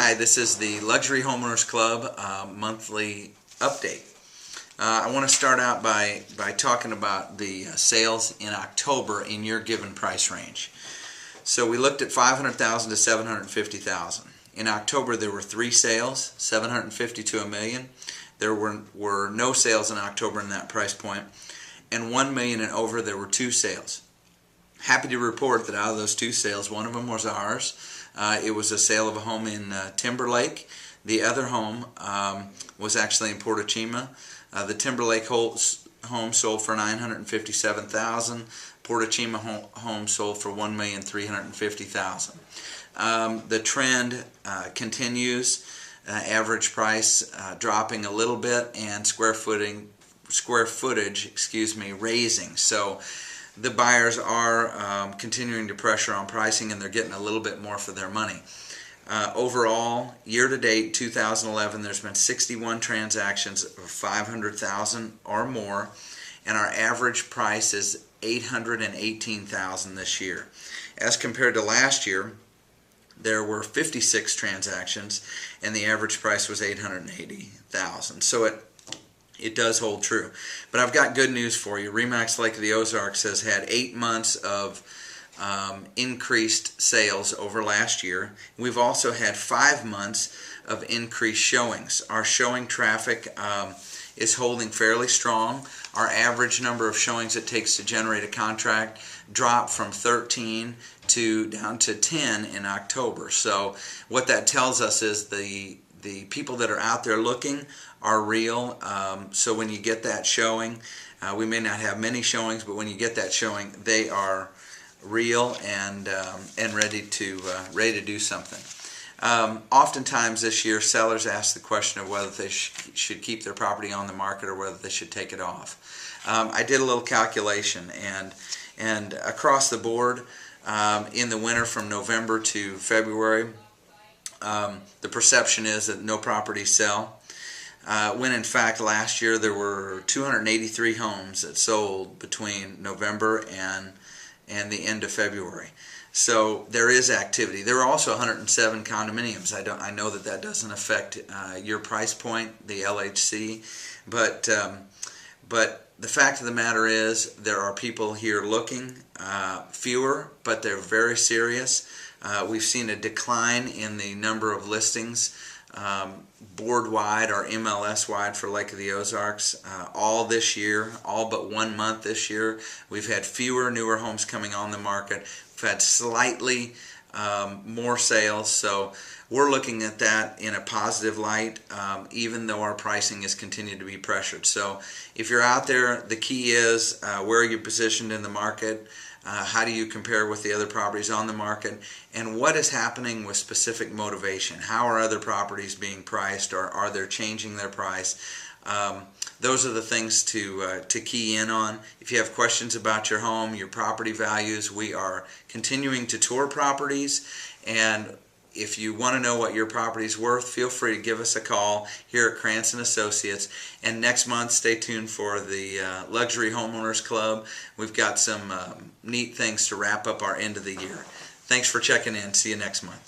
Hi, this is the Luxury Homeowners Club monthly update. I want to start out by talking about the sales in October in your given price range. So we looked at 500,000 to 750,000. In October there were 3 sales, 750 to $1 million. There were no sales in October in that price point, and 1 million and over there were 2 sales. Happy to report that out of those 2 sales, one of them was ours. It was a sale of a home in Timberlake. The other home was actually in Portochima. The Timberlake home sold for $957,000. Portochima home sold for $1,350,000. The trend continues. Average price dropping a little bit, and square footage, raising. So the buyers are continuing to pressure on pricing, and they're getting a little bit more for their money. Overall, year-to-date 2011, there's been 61 transactions of 500,000 or more, and our average price is $818,000 this year. As compared to last year, there were 56 transactions, and the average price was $880,000. So it does hold true. But I've got good news for you. RE/MAX Lake of the Ozarks has had 8 months of increased sales over last year. We've also had 5 months of increased showings. Our showing traffic is holding fairly strong. Our average number of showings it takes to generate a contract dropped from 13 down to 10 in October. So what that tells us is the people that are out there looking are real. So when you get that showing, we may not have many showings, but when you get that showing, they are real and ready to do something. Oftentimes this year, sellers ask the question of whether they should keep their property on the market or whether they should take it off. I did a little calculation, and across the board, in the winter from November to February, the perception is that no properties sell, when in fact last year there were 283 homes that sold between November and the end of February. So there is activity. There are also 107 condominiums. I know that doesn't affect your price point, the LHC, but the fact of the matter is there are people here looking, fewer, but they're very serious. We've seen a decline in the number of listings board-wide or MLS-wide for Lake of the Ozarks all this year, all but 1 month this year. We've had fewer newer homes coming on the market. We've had slightly more sales, so we're looking at that in a positive light, even though our pricing has continued to be pressured. So if you're out there, the key is where are you positioned in the market? How do you compare with the other properties on the market? And what is happening with specific motivation? How are other properties being priced, or are they changing their price? Those are the things to key in on. If you have questions about your home, your property values, we are continuing to tour properties, and if you want to know what your property is worth, feel free to give us a call here at Krantz Associates. And next month, stay tuned for the Luxury Homeowners Club. We've got some neat things to wrap up our end of the year. Thanks for checking in. See you next month.